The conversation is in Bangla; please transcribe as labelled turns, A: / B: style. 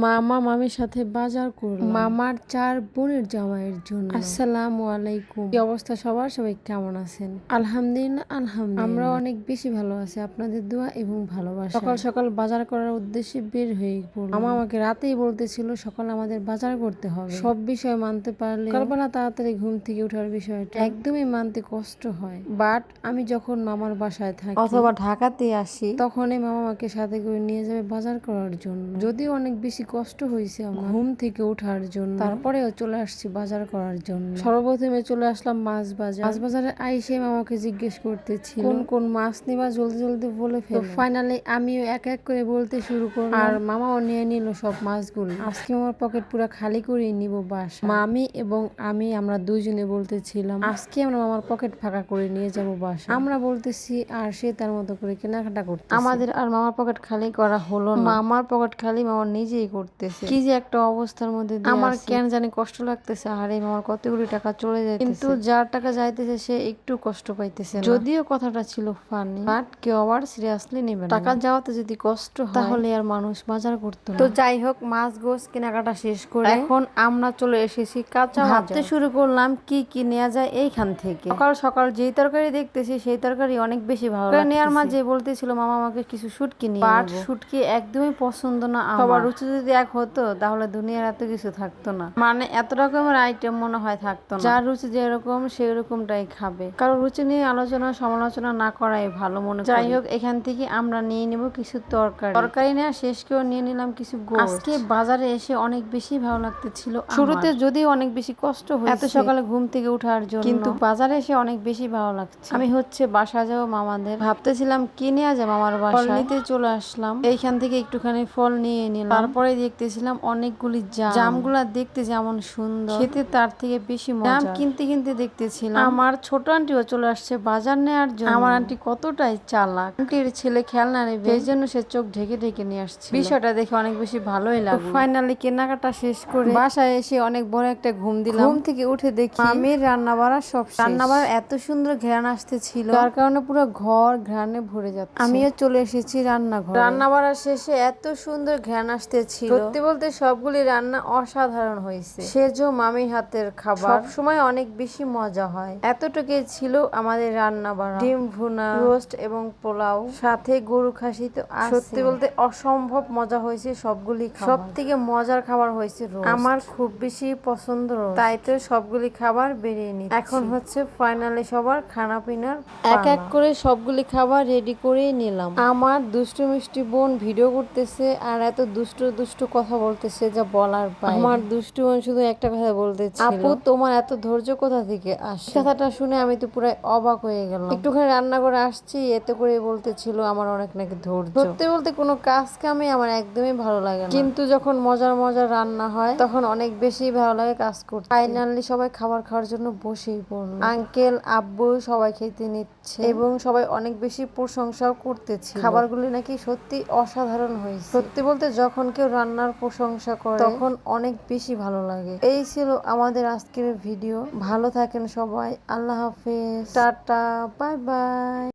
A: মামা মামির সাথে বাজার করলাম মামার 4 বোনের জামাইয়ের জন্য। আসসালামু আলাইকুম। কি অবস্থা সবার? সবাই কেমন আছেন? আলহামদুলিল্লাহ আমরা অনেক বেশি ভালো আছি আপনাদের দোয়া এবং ভালোবাসা। সকাল সকাল বাজার করার উদ্দেশ্যে বের হয়ে পড়লাম। মামা আমাকে রাতেই বলতেছিল সকাল আমাদের বাজার করতে হবে। সব বিষয় মানতে পারলে সকালবেলা তাড়াতাড়ি ঘুম থেকে ওঠার বিষয়টা একদমই মানতে কষ্ট হয়। বাট আমি যখন মামার বাসায় থাকি অথবা ঢাকাতে আসি তখনই মামা আমাকে সাথে করে নিয়ে যাবে বাজার করার জন্য। যদিও অনেক বেশি কষ্ট হয়েছে আমার ঘুম থেকে ওঠার জন্য, তারপরেও চলে আসছি বাজার করার জন্য। সর্বপ্রথমে চলে আসলাম মাছ বাজার। মাছ বাজারে আইসে মামাকে জিজ্ঞেস করতেছি কোন কোন মাছ নিবা, জলদি জলদি বলে ফেল। ফাইনালি আমিও এক এক করে বলতে শুরু করলাম আর মামাও নিয়ে নিল সব মাছগুলো। আজকে আমার পকেট পুরো খালি করে নিব বাসা। মামি এবং আমরা দুইজনে বলতেছিলাম আজকে আমরা মামার পকেট ফাঁকা করে নিয়ে যাব বাসা। আমরা বলতেছি আর সে তার মতো করে কেনাকাটা করতে। আমাদের আর মামার পকেট খালি করা হলো না। মামার পকেট খালি মামা নিজেই করতেছে। কি যে একটা অবস্থার মধ্যে আমার কেন জানি কষ্ট লাগতেছে। আর এই মামার কতগুলি টাকা চলে যায়, কিন্তু যার টাকা যাইতেছে সে একটু কষ্ট পাইতেছে না। যদিও কথাটা ছিল ফানি, বাট কেউ আবার সিরিয়াসলি নেবে না। টাকা যাওয়াতে যদি কষ্ট হয় তাহলে আর মানুষ বাজার করতো না। তো যাই হোক, মাছ গোছ কেনাকাটা শেষ করে এখন আমরা চলে এসেছি কাঁচা ভাবতে শুরু করলাম কি কি নেওয়া যায় এইখান থেকে। সকাল সকাল যেই তরকারি দেখতেছি সেই তরকারি অনেক বেশি ভালো লাগে। নেওয়ার মাঝে বলতেছিল মামা আমাকে কিছু শুটকি নিয়ে, বাট শুটকি একদমই পছন্দ না আমার। সবার রুচি যদি এক হতো তাহলে দুনিয়ার এত কিছু থাকতো না। মানে এত রকমের আইটেম মনে হয় থাকতো না। যার রুচি যেরকম সেই রকমটাই খাবে। কারো রুচি নিয়ে আলোচনা সমালোচনা না করাই ভালো মনে হয়। যাই হোক, এখান থেকে আমরা নিয়ে নিব কিছু তরকারি নেওয়া শেষ করে নিয়ে নিলাম কিছু গোশত। আজকে বাজারে এসে অনেক বেশি ভালো লাগতেছিল। শুরুতে যদিও অনেক বেশি কষ্ট হয়েছে এত সকালে ঘুম থেকে ওঠার জন্য, কিন্তু বাজারে এসে অনেক বেশি ভালো লাগছে। আমি বাসা যাবো মামাদের, ভাবতেছিলাম কি নেওয়া যায় মামার বাসায়। নিতে চলে আসলাম, এইখান থেকে একটুখানি ফল নিয়ে নিলাম। তারপরে দেখতেছিলাম অনেকগুলি জামগুলা দেখতে যেমন সুন্দর, খেতে তার থেকে বেশি মজা। জাম কিনতে কিনতে দেখতেছিলাম আমার ছোট আন্টিও চলে আসছে বাজার নেওয়ার জন্য। আমার আন্টি কতটাই চালাক। আন্টির ছেলে খেলনা নেবে, সেই জন্য সে চোখ ঢেকে ঢেকে নিয়ে আসছে। বিষয়টা দেখে অনেক বেশি ভালোই লাগলো। ফাইনালি কেনাকাটা শেষ করে বাসায় এসে অনেক বড় একটা ঘুম দিলাম। ঘুম থেকে উঠে দেখি আমির রান্না বাড়া সব শেষ। রান্না বাড়ার এত সুন্দর ঘ্রাণ আসতেছিল, যার কারণে পুরো ঘর ঘ্রাণে ভরে যাচ্ছে। আমিও চলে এসেছি রান্নাঘরে। রান্না বাড়ার শেষে এত সুন্দর ঘ্রাণ আসতেছিল, সত্যি বলতে সবগুলি রান্না অসাধারণ হয়েছে। সেজো মামির হাতের খাবার সবসময় অনেক বেশি মজা হয়। এতটুকুই ছিল আমাদের রান্না বাড়া। ডিম ভুনা, রোস্ট এবং পোলাও, সাথে গরু খাসি তো সত্যি বলতে অসম্ভব মজা হয়েছে সবগুলি। সব থেকে মজার খাবার হয়েছে রোস্ট। আমার খুব বেশি পছন্দ রোস্ট, তাই তো সবগুলি খাবার বেরিয়ে নিচ্ছি। এখন ফাইনালি সবার খানা পিনার এক এক করে সবগুলি খাবার রেডি করে নিলাম। আমার দুষ্টু মিষ্টি বোন ভিডিও করতেছে আর এত দুষ্টু কথা বলতেছে যা বলার বাইরে। আমার দুষ্টু বোন শুধু একটা কথা বলতেছিল, আপু তোমার এত ধৈর্য কোথা থেকে আসে? কথাটা শুনে আমি তো পুরো অবাক হয়ে গেলাম। একটুখানি রান্না করে আসছি এতে করে বলতেছিল আমার অনেক নাকি ধৈর্য। সত্যি বলতে কোনো কাজ কামে আমার একদমই ভালো লাগে না, কিন্তু যখন মজার মজার রান্না হয় তখন অনেক বেশি ভালো লাগে কাজ করতে। ফাইনালি সবাই খাবার খাওয়ার জন্য বসেই পড়লো। আঙ্কেল আব্বু সবাই খেতে নিচ্ছে এবং সবাই অনেক বেশি প্রশংসাও করতেছে। খাবারগুলি নাকি সত্যি অসাধারণ হয়েছে। সত্যি বলতে যখন কেউ রান্নার প্রশংসা করে তখন অনেক বেশি ভালো লাগে। এই ছিল আমাদের আজকের ভিডিও। ভালো থাকেন সবাই, আল্লাহ হাফেজ, টাটা, বাই বাই।